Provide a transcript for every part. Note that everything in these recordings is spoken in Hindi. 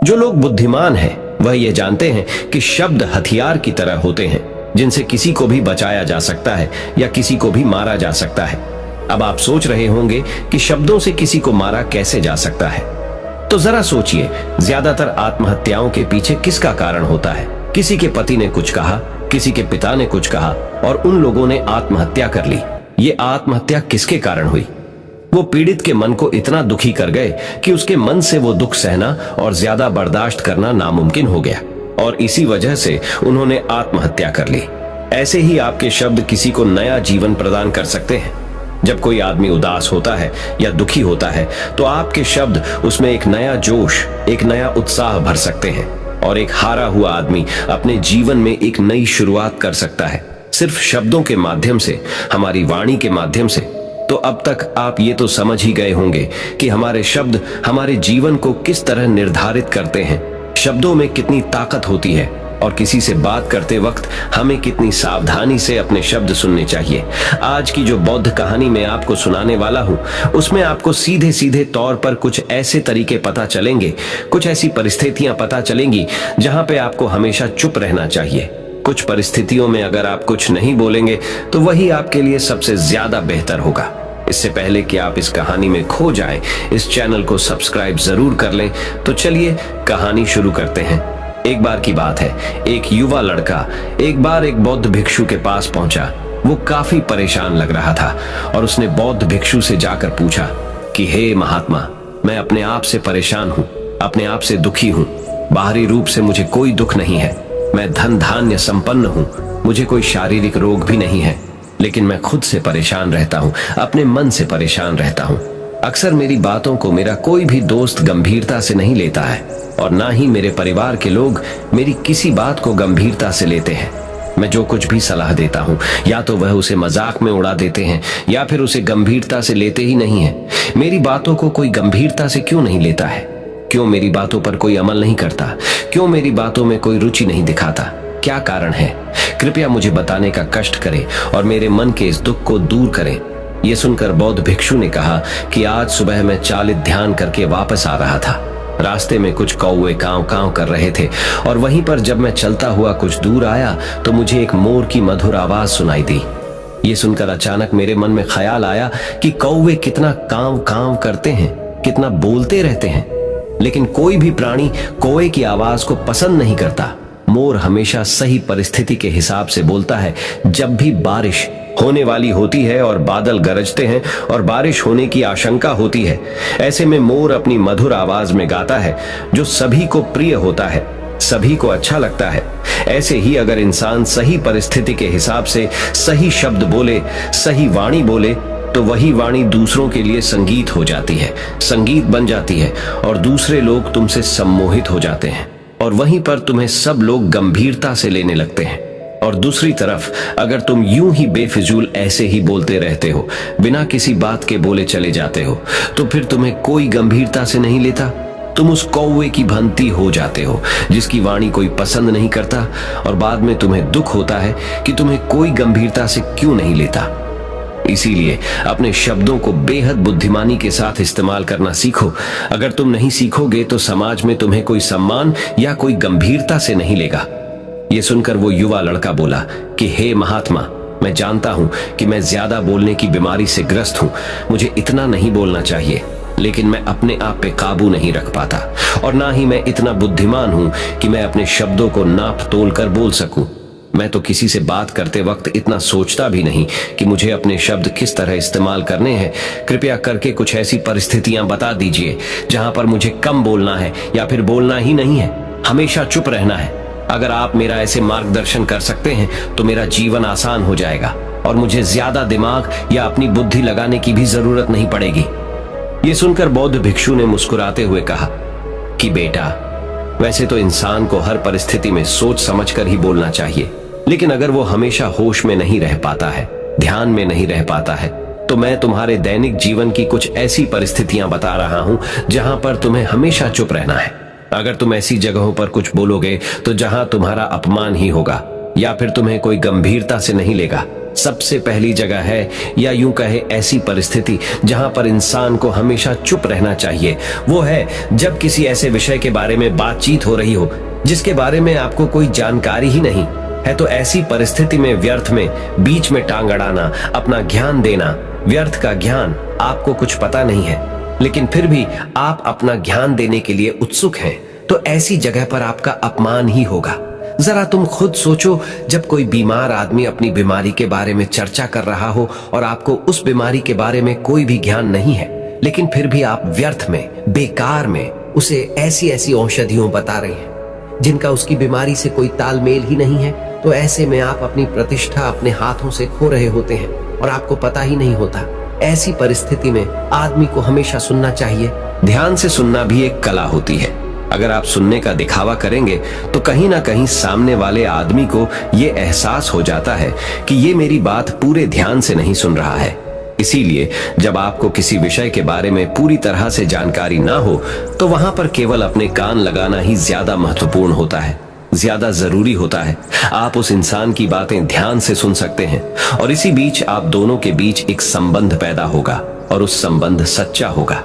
जो लोग बुद्धिमान हैं वह ये जानते हैं कि शब्द हथियार की तरह होते हैं जिनसे किसी को भी बचाया जा सकता है या किसी को भी मारा जा सकता है। अब आप सोच रहे होंगे कि शब्दों से किसी को मारा कैसे जा सकता है, तो जरा सोचिए, ज्यादातर आत्महत्याओं के पीछे किसका कारण होता है? किसी के पति ने कुछ कहा, किसी के पिता ने कुछ कहा और उन लोगों ने आत्महत्या कर ली। ये आत्महत्या किसके कारण हुई? वो पीड़ित के मन को इतना दुखी कर गए कि उसके मन से वो दुख सहना और ज्यादा बर्दाश्त करना नामुमकिन हो गया और इसी वजह से उन्होंने आत्महत्या कर ली। ऐसे ही आपके शब्द किसी को नया जीवन प्रदान कर सकते हैं। जब कोई आदमी उदास होता है या दुखी होता है तो आपके शब्द उसमें एक नया जोश, एक नया उत्साह भर सकते हैं और एक हारा हुआ आदमी अपने जीवन में एक नई शुरुआत कर सकता है, सिर्फ शब्दों के माध्यम से, हमारी वाणी के माध्यम से। तो अब तक आप ये तो समझ ही गए होंगे कि हमारे शब्द हमारे जीवन को किस तरह निर्धारित करते हैं, शब्दों में कितनी ताकत होती है और किसी से बात करते वक्त हमें कितनी सावधानी से अपने शब्द सुनने चाहिए। आज की जो बौद्ध कहानी मैं आपको सुनाने वाला हूँ उसमें आपको सीधे सीधे तौर पर कुछ ऐसे तरीके पता चलेंगे, कुछ ऐसी परिस्थितियां पता चलेंगी जहां पे आपको हमेशा चुप रहना चाहिए। कुछ परिस्थितियों में अगर आप कुछ नहीं बोलेंगे तो वही आपके लिए सबसे ज्यादा बेहतर होगा। इससे पहले कि आप इस कहानी में खो जाएं, इस चैनल को सब्सक्राइब जरूर कर लें। तो चलिए कहानी शुरू करते हैं। एक बार की बात है, एक युवा लड़का एक बार एक बौद्ध भिक्षु के पास पहुंचा। वो काफी परेशान लग रहा था और उसने बौद्ध भिक्षु से जाकर पूछा कि हे महात्मा, मैं अपने आप से परेशान हूँ, अपने आप से दुखी हूँ। बाहरी रूप से मुझे कोई दुख नहीं है, मैं धन धान्य संपन्न हूँ, मुझे कोई शारीरिक रोग भी नहीं है, लेकिन मैं खुद से परेशान रहता हूँ, अपने मन से परेशान रहता हूँ। अक्सर मेरी बातों को मेरा कोई भी दोस्त गंभीरता से नहीं लेता है और ना ही मेरे परिवार के लोग मेरी किसी बात को गंभीरता से लेते हैं। मैं जो कुछ भी सलाह देता हूँ या तो वह उसे मजाक में उड़ा देते हैं या फिर उसे गंभीरता से लेते ही नहीं है। मेरी बातों को कोई गंभीरता से क्यों नहीं लेता है? क्यों मेरी बातों पर कोई अमल नहीं करता? क्यों मेरी बातों में कोई रुचि नहीं दिखाता? क्या कारण है? कृपया मुझे बताने का कष्ट करें और मेरे मन के इस दुख को दूर करें। यह सुनकर बौद्ध भिक्षु ने कहा कि आज सुबह मैं चालित ध्यान करके वापस आ रहा था। रास्ते में कुछ कौवे कांव कांव कर रहे थे और वहीं पर जब मैं चलता हुआ कुछ दूर आया तो मुझे एक मोर की मधुर आवाज सुनाई दी। ये सुनकर अचानक मेरे मन में ख्याल आया कि कौवे कितना कांव कांव करते हैं, कितना बोलते रहते हैं, लेकिन कोई भी प्राणी कौवे की आवाज को पसंद नहीं करता। मोर हमेशा सही परिस्थिति के हिसाब से बोलता है। जब भी बारिश होने वाली होती है और बादल गरजते हैं और बारिश होने की आशंका होती है, ऐसे में मोर अपनी मधुर आवाज में गाता है जो सभी को प्रिय होता है, सभी को अच्छा लगता है। ऐसे ही अगर इंसान सही परिस्थिति के हिसाब से सही शब्द बोले, सही वाणी बोले, तो वही वाणी दूसरों के लिए संगीत हो जाती है, संगीत बन जाती है और दूसरे लोग तुमसे सम्मोहित हो जाते हैं और वहीं पर तुम्हें सब लोग गंभीरता से लेने लगते हैं। और दूसरी तरफ अगर तुम यूं ही बेफिजूल ऐसे ही बोलते रहते हो, बिना किसी बात के बोले चले जाते हो, तो फिर तुम्हें कोई गंभीरता से नहीं लेता। तुम उस कौवे की भांति हो जाते हो जिसकी वाणी कोई पसंद नहीं करता और बाद में तुम्हें दुख होता है कि तुम्हें कोई गंभीरता से क्यों नहीं लेता। इसीलिए अपने शब्दों को बेहद बुद्धिमानी के साथ इस्तेमाल करना सीखो। अगर तुम नहीं सीखोगे तो समाज में तुम्हें कोई सम्मान या कोई गंभीरता से नहीं लेगा। ये सुनकर वो युवा लड़का बोला कि हे महात्मा, मैं जानता हूं कि मैं ज्यादा बोलने की बीमारी से ग्रस्त हूं, मुझे इतना नहीं बोलना चाहिए, लेकिन मैं अपने आप पे काबू नहीं रख पाता और ना ही मैं इतना बुद्धिमान हूं कि मैं अपने शब्दों को नाप तोल कर बोल सकूं। मैं तो किसी से बात करते वक्त इतना सोचता भी नहीं कि मुझे अपने शब्द किस तरह इस्तेमाल करने हैं। कृपया करके कुछ ऐसी परिस्थितियां बता दीजिए जहां पर मुझे कम बोलना है या फिर बोलना ही नहीं है, हमेशा चुप रहना है। अगर आप मेरा ऐसे मार्गदर्शन कर सकते हैं तो मेरा जीवन आसान हो जाएगा और मुझे ज्यादा दिमाग या अपनी बुद्धि लगाने की भी जरूरत नहीं पड़ेगी। ये सुनकर बौद्ध भिक्षु ने मुस्कुराते हुए कहा कि बेटा, वैसे तो इंसान को हर परिस्थिति में सोच समझकर ही बोलना चाहिए, लेकिन अगर वो हमेशा होश में नहीं रह पाता है, ध्यान में नहीं रह पाता है, तो मैं तुम्हारे दैनिक जीवन की कुछ ऐसी परिस्थितियां बता रहा हूं जहां पर तुम्हें हमेशा चुप रहना है। अगर तुम ऐसी जगहों पर कुछ बोलोगे तो जहां तुम्हारा अपमान ही होगा या फिर तुम्हें कोई गंभीरता से नहीं लेगा, सबसे पहली जगह है, या यूं कहे ऐसी परिस्थिति जहां पर इंसान को हमेशा चुप रहना चाहिए, वो है जब किसी ऐसे विषय के बारे में बातचीत हो रही हो जिसके बारे में आपको कोई जानकारी ही नहीं है। तो ऐसी परिस्थिति में व्यर्थ में बीच में टांग अड़ाना, अपना ज्ञान देना, व्यर्थ का ज्ञान, आपको कुछ पता नहीं है लेकिन फिर भी आप अपना ज्ञान देने के लिए उत्सुक हैं, तो ऐसी जगह पर आपका अपमान ही होगा। जरा तुम खुद सोचो, जब कोई बीमार आदमी अपनी बीमारी के बारे में चर्चा कर रहा हो और आपको उस बीमारी के बारे में कोई भी ज्ञान नहीं है, लेकिन फिर भी आप व्यर्थ में, बेकार में उसे ऐसी ऐसी औषधियों बता रहे हैं जिनका उसकी बीमारी से कोई तालमेल ही नहीं है, तो ऐसे में आप अपनी प्रतिष्ठा अपने हाथों से खो रहे होते हैं और आपको पता ही नहीं होता। ऐसी परिस्थिति में आदमी को हमेशा सुनना चाहिए। ध्यान से सुनना भी एक कला होती है। अगर आप सुनने का दिखावा करेंगे तो कहीं ना कहीं सामने वाले आदमी को यह एहसास हो जाता है कि ये मेरी बात पूरे ध्यान से नहीं सुन रहा है। इसीलिए जब आपको किसी विषय के बारे में पूरी तरह से जानकारी ना हो तो वहां पर केवल अपने कान लगाना ही ज्यादा महत्वपूर्ण होता है, ज्यादा जरूरी होता है। आप उस इंसान की बातें ध्यान से सुन सकते हैं और इसी बीच आप दोनों के बीच एक संबंध पैदा होगा और उस संबंध सच्चा होगा,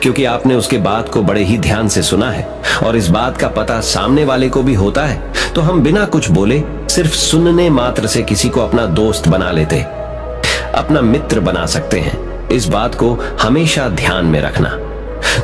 क्योंकि आपने उसके बात को बड़े ही ध्यान से सुना है और इस बात का पता सामने वाले को भी होता है। तो हम बिना कुछ बोले सिर्फ सुनने मात्र से किसी को अपना दोस्त बना लेते, अपना मित्र बना सकते हैं। इस बात को हमेशा ध्यान में रखना।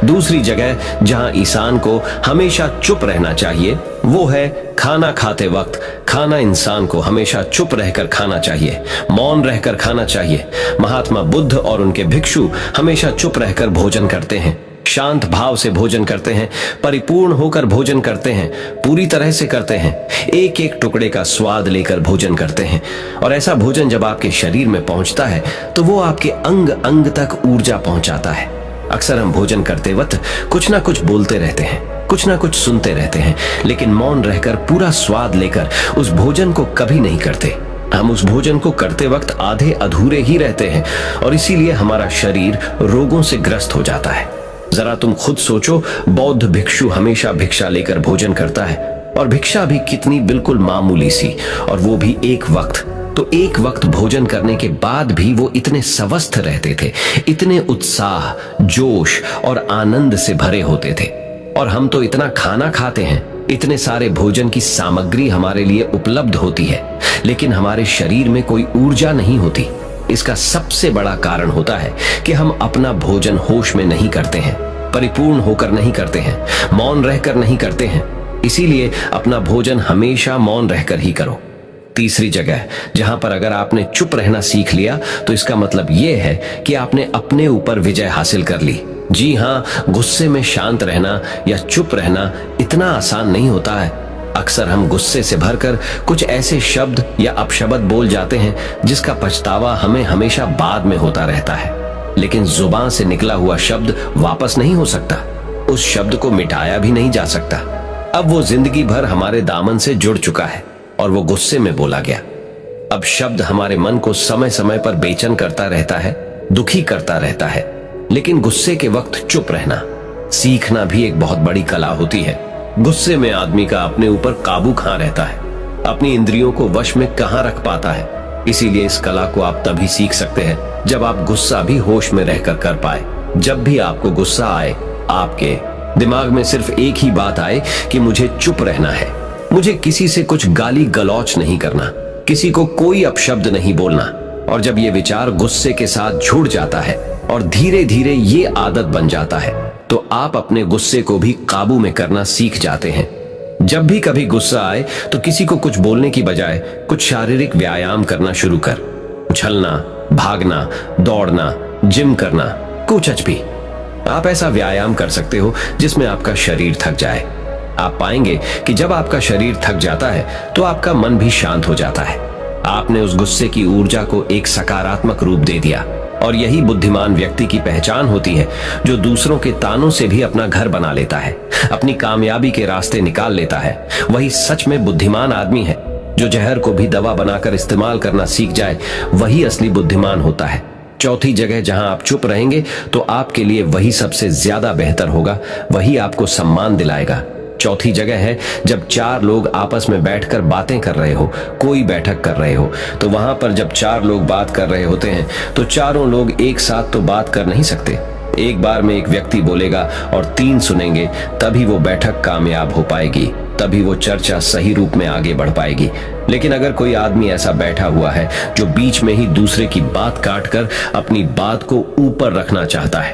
दूसरी जगह जहां इंसान को हमेशा चुप रहना चाहिए वो है खाना खाते वक्त। खाना इंसान को हमेशा चुप रहकर खाना चाहिए, मौन रहकर खाना चाहिए। महात्मा बुद्ध और उनके भिक्षु हमेशा चुप रहकर भोजन करते हैं, शांत भाव से भोजन करते हैं, परिपूर्ण होकर भोजन करते हैं, पूरी तरह से करते हैं, एक एक टुकड़े का स्वाद लेकर भोजन करते हैं। और ऐसा भोजन जब आपके शरीर में पहुंचता है तो वो आपके अंग अंग तक ऊर्जा पहुंचाता है। अक्सर हम भोजन करते वक्त कुछ ना कुछ बोलते रहते हैं, कुछ ना कुछ सुनते रहते हैं, लेकिन मौन रहकर पूरा स्वाद लेकर उस भोजन को कभी नहीं करते। हम उस भोजन को करते वक्त आधे अधूरे ही रहते हैं और इसीलिए हमारा शरीर रोगों से ग्रस्त हो जाता है। जरा तुम खुद सोचो, बौद्ध भिक्षु हमेशा भिक्षा लेकर भोजन करता है और भिक्षा भी कितनी बिल्कुल मामूली सी, और वो भी एक वक्त। तो एक वक्त भोजन करने के बाद भी वो इतने स्वस्थ रहते थे, इतने उत्साह, जोश और आनंद से भरे होते थे। और हम तो इतना खाना खाते हैं, इतने सारे भोजन की सामग्री हमारे लिए उपलब्ध होती है, लेकिन हमारे शरीर में कोई ऊर्जा नहीं होती। इसका सबसे बड़ा कारण होता है कि हम अपना भोजन होश में नहीं करते हैं, परिपूर्ण होकर नहीं करते हैं, मौन रहकर नहीं करते हैं। इसीलिए अपना भोजन हमेशा मौन रहकर ही करो। तीसरी जगह जहां पर अगर आपने चुप रहना सीख लिया तो इसका मतलब यह है कि आपने अपने ऊपर विजय हासिल कर ली। जी हाँ, गुस्से में शांत रहना या चुप रहना इतना आसान नहीं होता है। अक्सर हम गुस्से से भरकर कुछ ऐसे शब्द या अपशब्द बोल जाते हैं जिसका पछतावा हमें हमेशा बाद में होता रहता है। लेकिन जुबान से निकला हुआ शब्द वापस नहीं हो सकता, उस शब्द को मिटाया भी नहीं जा सकता। अब वो जिंदगी भर हमारे दामन से जुड़ चुका है और वो गुस्से में बोला गया। अब शब्द हमारे मन को समय समय पर बेचैन करता रहता है, दुखी करता रहता है। लेकिन गुस्से के वक्त चुप रहना सीखना भी एक बहुत बड़ी कला होती है। गुस्से में आदमी का अपने ऊपर काबू कहां रहता है, अपनी इंद्रियों को वश में कहां रख पाता है। इसीलिए इस कला को आप तभी सीख सकते हैं जब आप गुस्सा भी होश में रहकर कर पाए। जब भी आपको गुस्सा आए, आपके दिमाग में सिर्फ एक ही बात आए कि मुझे चुप रहना है, मुझे किसी से कुछ गाली गलौच नहीं करना, किसी को कोई अपशब्द नहीं बोलना। और जब ये विचार गुस्से के साथ जुड़ जाता है और धीरे धीरे ये आदत बन जाता है तो आप अपने गुस्से को भी काबू में करना सीख जाते हैं। जब भी कभी गुस्सा आए तो किसी को कुछ बोलने की बजाय कुछ शारीरिक व्यायाम करना शुरू कर, उछलना, भागना, दौड़ना, जिम करना, कुछ भी। आप ऐसा व्यायाम कर सकते हो जिसमें आपका शरीर थक जाए। आप पाएंगे कि जब आपका शरीर थक जाता है तो आपका मन भी शांत हो जाता है। आपने उस गुस्से की ऊर्जा को एक सकारात्मक रूप दे दिया। और यही बुद्धिमान व्यक्ति की पहचान होती है, जो दूसरों के तानों से भी अपना घर बना लेता है, अपनी कामयाबी के रास्ते निकाल लेता है। वही सच में बुद्धिमान आदमी है। जो जहर को भी दवा बनाकर इस्तेमाल करना सीख जाए, वही असली बुद्धिमान होता है। चौथी जगह जहां आप चुप रहेंगे तो आपके लिए वही सबसे ज्यादा बेहतर होगा, वही आपको सम्मान दिलाएगा। चौथी जगह है जब चार लोग आपस में बैठकर बातें कर रहे हो, कोई बैठक कर रहे हो। तो वहां पर जब चार लोग बात कर रहे होते हैं तो चारों लोग एक साथ तो बात कर नहीं सकते। एक बार में एक व्यक्ति बोलेगा और तीन सुनेंगे, तभी वो बैठक कामयाब हो पाएगी, तभी वो चर्चा सही रूप में आगे बढ़ पाएगी। लेकिन अगर कोई आदमी ऐसा बैठा हुआ है जो बीच में ही दूसरे की बात काटकर अपनी बात को ऊपर रखना चाहता है,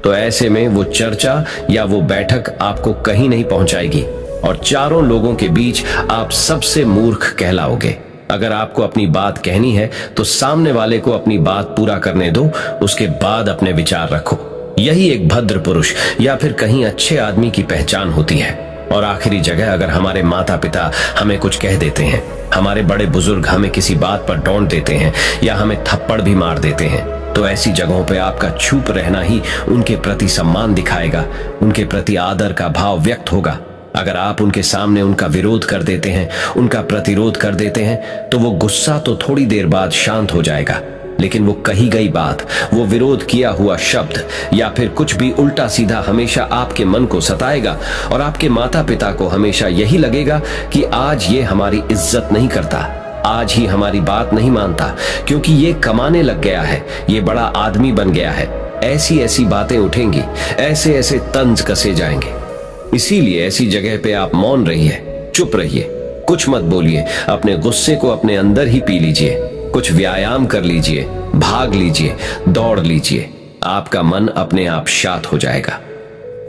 तो ऐसे में वो चर्चा या वो बैठक आपको कहीं नहीं पहुंचाएगी और चारों लोगों के बीच आप सबसे मूर्ख कहलाओगे। अगर आपको अपनी बात कहनी है तो सामने वाले को अपनी बात पूरा करने दो, उसके बाद अपने विचार रखो। यही एक भद्र पुरुष या फिर कहीं अच्छे आदमी की पहचान होती है। और आखिरी जगह, अगर हमारे माता पिता हमें कुछ कह देते हैं, हमारे बड़े बुजुर्ग हमें किसी बात पर डांट देते हैं या हमें थप्पड़ भी मार देते हैं, तो ऐसी जगहों पे आपका चुप रहना ही उनके प्रति सम्मान दिखाएगा, उनके प्रति आदर का भाव व्यक्त होगा। अगर आप उनके सामने उनका विरोध कर देते हैं, उनका प्रतिरोध कर देते हैं, तो वो गुस्सा तो थोड़ी देर बाद शांत हो जाएगा, लेकिन वो कही गई बात, वो विरोध किया हुआ शब्द या फिर कुछ भी उल्टा सीधा हमेशा आपके मन को सताएगा और आपके माता पिता को हमेशा यही लगेगा कि आज ये हमारी इज्जत नहीं करता, आज ही हमारी बात नहीं मानता, क्योंकि ये कमाने लग गया है, ये बड़ा आदमी बन गया है। ऐसी ऐसी बातें उठेंगी, ऐसे ऐसे तंज कसे जाएंगे। इसीलिए ऐसी जगह पे आप मौन रहिए, चुप रहिए, कुछ मत बोलिए, अपने गुस्से को अपने अंदर ही पी लीजिए, कुछ व्यायाम कर लीजिए, भाग लीजिए, दौड़ लीजिए, आपका मन अपने आप शांत हो जाएगा।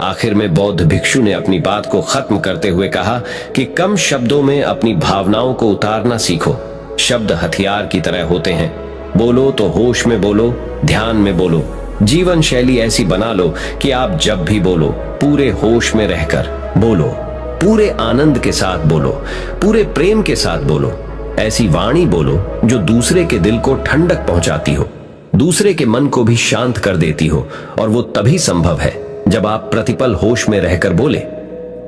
आखिर में बौद्ध भिक्षु ने अपनी बात को खत्म करते हुए कहा कि कम शब्दों में अपनी भावनाओं को उतारना सीखो। शब्द हथियार की तरह होते हैं, बोलो तो होश में बोलो, ध्यान में बोलो। जीवन शैली ऐसी बना लो कि आप जब भी बोलो पूरे होश में रहकर बोलो, पूरे आनंद के साथ बोलो, पूरे प्रेम के साथ बोलो। ऐसी वाणी बोलो जो दूसरे के दिल को ठंडक पहुंचाती हो, दूसरे के मन को भी शांत कर देती हो, और वो तभी संभव है जब आप प्रतिपल होश में रहकर बोले।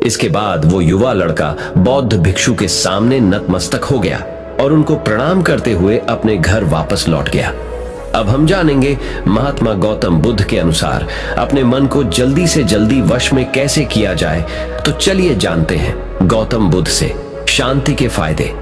इसके बाद वो युवा लड़का बौद्ध भिक्षु के सामने नतमस्तक हो गया और उनको प्रणाम करते हुए अपने घर वापस लौट गया। अब हम जानेंगे महात्मा गौतम बुद्ध के अनुसार अपने मन को जल्दी से जल्दी वश में कैसे किया जाए। तो चलिए जानते हैं गौतम बुद्ध से शांति के फायदे।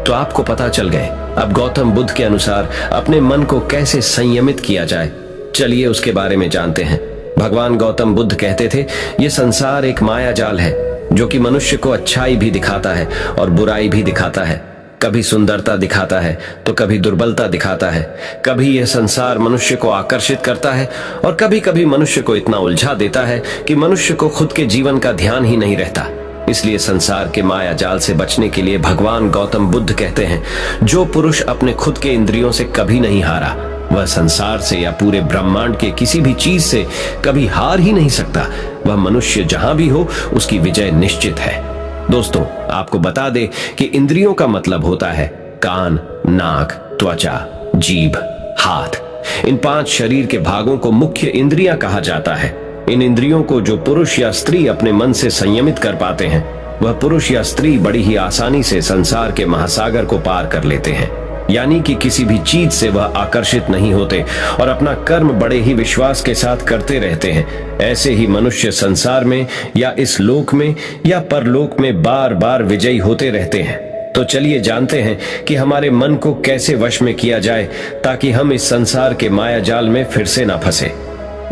तो आपको पता चल गए अब गौतम बुद्ध के अनुसार अपने मन को कैसे संयमित किया जाए। चलिए उसके बारे में जानते हैं। भगवान गौतम बुद्ध कहते थे, ये संसार एक माया जाल है जो कि मनुष्य को अच्छाई भी दिखाता है और बुराई भी दिखाता है। कभी सुंदरता दिखाता है तो कभी दुर्बलता दिखाता है। कभी यह संसार मनुष्य को आकर्षित करता है और कभी कभी मनुष्य को इतना उलझा देता है कि मनुष्य को खुद के जीवन का ध्यान ही नहीं रहता। इसलिए संसार के माया जाल से बचने के लिए भगवान गौतम बुद्ध कहते हैं, जो पुरुष अपने खुद के इंद्रियों से कभी नहीं हारा, वह संसार से या पूरे ब्रह्मांड के किसी भी चीज से कभी हार ही नहीं सकता। वह मनुष्य जहां भी हो उसकी विजय निश्चित है। दोस्तों, आपको बता दे कि इंद्रियों का मतलब होता है कान, नाक, त्वचा, जीभ, हाथ। इन 5 शरीर के भागों को मुख्य इंद्रियां कहा जाता है। इन इंद्रियों को जो पुरुष या स्त्री अपने मन से संयमित कर पाते हैं, वह पुरुष या स्त्री बड़ी ही आसानी से संसार के महासागर को पार कर लेते हैं। यानी कि किसी भी चीज से वह आकर्षित नहीं होते और अपना कर्म बड़े ही विश्वास के साथ करते रहते हैं। ऐसे ही मनुष्य संसार में या इस लोक में या परलोक में बार बार विजयी होते रहते हैं। तो चलिए जानते हैं कि हमारे मन को कैसे वश में किया जाए ताकि हम इस संसार के माया जाल में फिर से ना फंसे।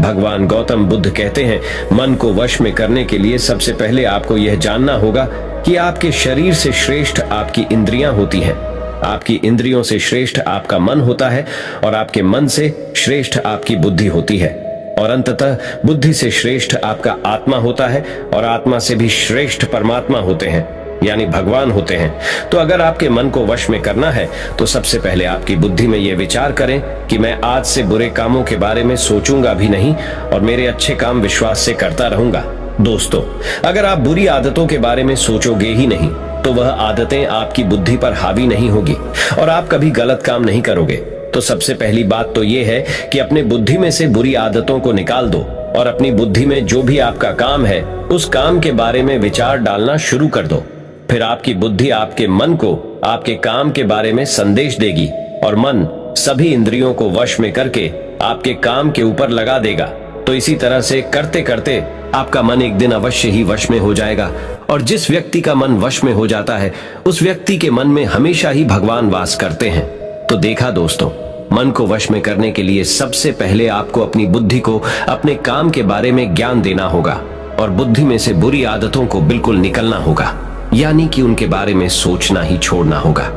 भगवान गौतम बुद्ध कहते हैं, मन को वश में करने के लिए सबसे पहले आपको यह जानना होगा कि आपके शरीर से श्रेष्ठ आपकी इंद्रियां होती हैं, आपकी इंद्रियों से श्रेष्ठ आपका मन होता है और आपके मन से श्रेष्ठ आपकी बुद्धि होती है, और अंततः बुद्धि से श्रेष्ठ आपका आत्मा होता है और आत्मा से भी श्रेष्ठ परमात्मा होते हैं, यानी भगवान होते हैं। तो अगर आपके मन को वश में करना है तो सबसे पहले आपकी बुद्धि में यह विचार करें कि मैं आज से बुरे कामों के बारे में सोचूंगा भी नहीं और मेरे अच्छे काम विश्वास से करता रहूंगा। दोस्तों, अगर आप बुरी आदतों के बारे में सोचोगे ही नहीं तो वह आदतें आपकी बुद्धि पर हावी नहीं होगी और आप कभी गलत काम नहीं करोगे। तो सबसे पहली बात तो यह है कि अपने बुद्धि में से बुरी आदतों को निकाल दो और अपनी बुद्धि में जो भी आपका काम है उस काम के बारे में विचार डालना शुरू कर दो। फिर आपकी बुद्धि आपके मन को आपके काम के बारे में संदेश देगी और मन सभी इंद्रियों को वश में करके आपके काम के ऊपर लगा देगा। तो इसी तरह से करते करते आपका मन एक दिन अवश्य ही वश में हो जाएगा और जिस व्यक्ति का मन वश में हो जाता है उस व्यक्ति के मन में हमेशा ही भगवान वास करते हैं। तो देखा दोस्तों, मन को वश में करने के लिए सबसे पहले आपको अपनी बुद्धि को अपने काम के बारे में ज्ञान देना होगा और बुद्धि में से बुरी आदतों को बिल्कुल निकलना होगा, यानी कि उनके बारे में सोचना ही छोड़ना होगा।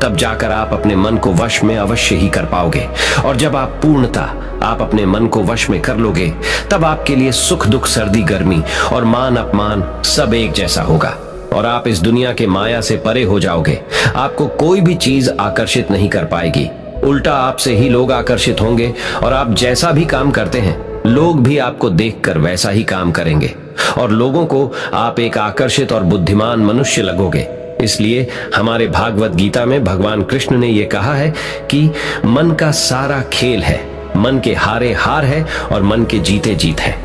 तब जाकर आप अपने मन को वश में अवश्य ही कर पाओगे। और जब आप पूर्णतः आप अपने मन को वश में कर लोगे, तब आपके लिए सुख दुख, सर्दी गर्मी और मान अपमान सब एक जैसा होगा और आप इस दुनिया के माया से परे हो जाओगे। आपको कोई भी चीज आकर्षित नहीं कर पाएगी, उल्टा आपसे ही लोग आकर्षित होंगे और आप जैसा भी काम करते हैं लोग भी आपको देखकर वैसा ही काम करेंगे और लोगों को आप एक आकर्षित और बुद्धिमान मनुष्य लगोगे। इसलिए हमारे भागवत गीता में भगवान कृष्ण ने यह कहा है कि मन का सारा खेल है, मन के हारे हार है और मन के जीते जीत है।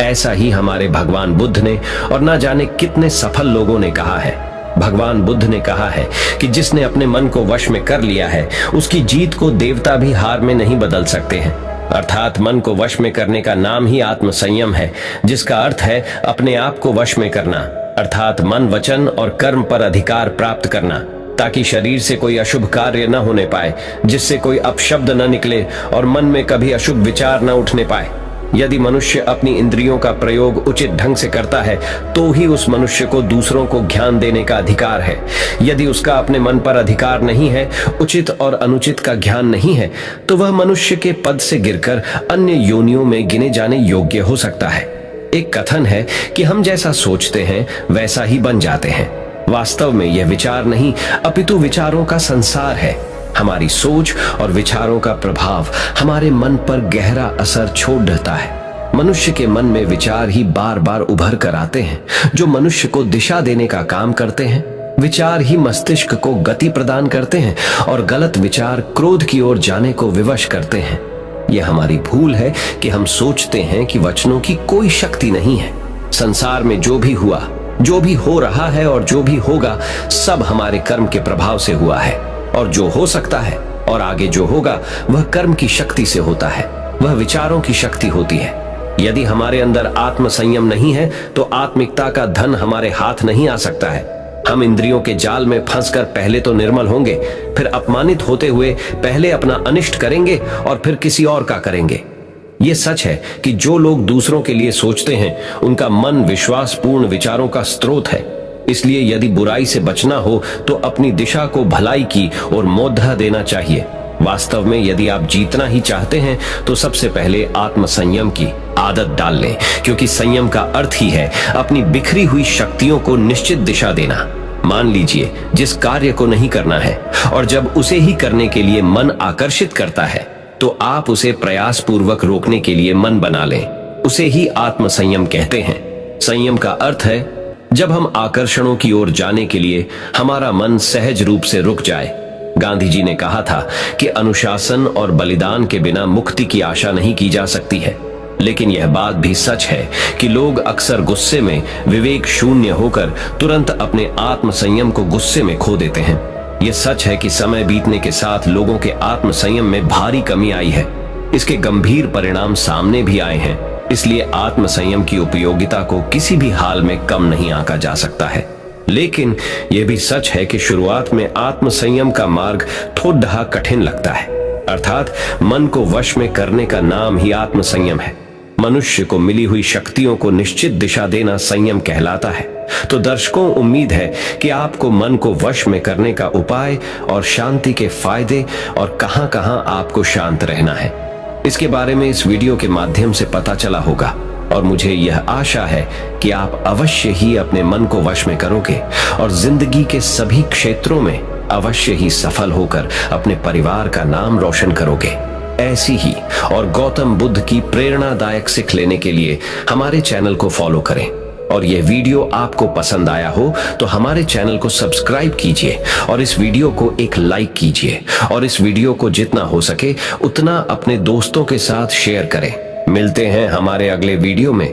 ऐसा ही हमारे भगवान बुद्ध ने और ना जाने कितने सफल लोगों ने कहा है। भगवान बुद्ध ने कहा है कि जिसने अपने मन को वश में कर लिया है उसकी जीत को देवता भी हार में नहीं बदल सकते हैं। अर्थात मन को वश में करने का नाम ही आत्म संयम है, जिसका अर्थ है अपने आप को वश में करना, अर्थात मन, वचन और कर्म पर अधिकार प्राप्त करना, ताकि शरीर से कोई अशुभ कार्य न होने पाए, जिससे कोई अपशब्द न निकले और मन में कभी अशुभ विचार न उठने पाए। यदि मनुष्य अपनी इंद्रियों का प्रयोग उचित ढंग से करता है तो ही उस मनुष्य को दूसरों को ज्ञान देने का अधिकार है। यदि उसका अपने मन पर अधिकार नहीं है, उचित और अनुचित का ज्ञान नहीं है, तो वह मनुष्य के पद से गिरकर अन्य योनियों में गिने जाने योग्य हो सकता है। एक कथन है कि हम जैसा सोचते हैं वैसा ही बन जाते हैं। वास्तव में यह विचार नहीं अपितु विचारों का संसार है। हमारी सोच और विचारों का प्रभाव हमारे मन पर गहरा असर छोड़ देता है। मनुष्य के मन में विचार ही बार बार उभर कर आते हैं जो मनुष्य को दिशा देने का काम करते हैं। विचार ही मस्तिष्क को गति प्रदान करते हैं और गलत विचार क्रोध की ओर जाने को विवश करते हैं। यह हमारी भूल है कि हम सोचते हैं कि वचनों की कोई शक्ति नहीं है। संसार में जो भी हुआ, जो भी हो रहा है और जो भी होगा, सब हमारे कर्म के प्रभाव से हुआ है। और जो हो सकता है और आगे जो होगा वह कर्म की शक्ति से होता है, वह विचारों की शक्ति होती है। यदि हमारे अंदर आत्म संयम नहीं है तो आत्मिकता का धन हमारे हाथ नहीं आ सकता है। हम इंद्रियों के जाल में फंसकर पहले तो निर्मल होंगे, फिर अपमानित होते हुए पहले अपना अनिष्ट करेंगे और फिर किसी और का करेंगे। ये सच है कि जो लोग दूसरों के लिए सोचते हैं उनका मन विश्वासपूर्ण विचारों का स्रोत है। इसलिए यदि बुराई से बचना हो तो अपनी दिशा को भलाई की और मोद्धा देना चाहिए। वास्तव में यदि आप जीतना ही चाहते हैं तो सबसे पहले आत्म संयम की आदत डाल लें, क्योंकि संयम का अर्थ ही है अपनी बिखरी हुई शक्तियों को निश्चित दिशा देना। मान लीजिए जिस कार्य को नहीं करना है और जब उसे ही करने के लिए मन आकर्षित करता है तो आप उसे प्रयास पूर्वक रोकने के लिए मन बना लें। उसे ही आत्म संयम कहते हैं। संयम का अर्थ है जब हम आकर्षणों की ओर जाने के लिए हमारा मन सहज रूप से रुक जाए। गांधी जी ने कहा था कि अनुशासन और बलिदान के बिना मुक्ति की आशा नहीं की जा सकती है। लेकिन यह बात भी सच है कि लोग अक्सर गुस्से में विवेक शून्य होकर तुरंत अपने आत्म संयम को गुस्से में खो देते हैं। यह सच है कि समय बीतने के साथ लोगों के आत्म संयम में भारी कमी आई है। इसके गंभीर परिणाम सामने भी आए हैं। इसलिए आत्म संयम की उपयोगिता को किसी भी हाल में कम नहीं आंका जा सकता है। लेकिन यह भी सच है कि शुरुआत में आत्म संयम का मार्ग थोड़ा कठिन लगता है। अर्थात मन को वश में करने का नाम ही आत्म संयम है। मनुष्य को मिली हुई शक्तियों को निश्चित दिशा देना संयम कहलाता है। तो दर्शकों, उम्मीद है कि आपको मन को वश में करने का उपाय और शांति के फायदे और कहां कहां आपको शांत रहना है, इसके बारे में इस वीडियो के माध्यम से पता चला होगा। और मुझे यह आशा है कि आप अवश्य ही अपने मन को वश में करोगे और जिंदगी के सभी क्षेत्रों में अवश्य ही सफल होकर अपने परिवार का नाम रोशन करोगे। ऐसी ही और गौतम बुद्ध की प्रेरणादायक सीख लेने के लिए हमारे चैनल को फॉलो करें। और यह वीडियो आपको पसंद आया हो तो हमारे चैनल को सब्सक्राइब कीजिए और इस वीडियो को एक लाइक कीजिए और इस वीडियो को जितना हो सके उतना अपने दोस्तों के साथ शेयर करें। मिलते हैं हमारे अगले वीडियो में।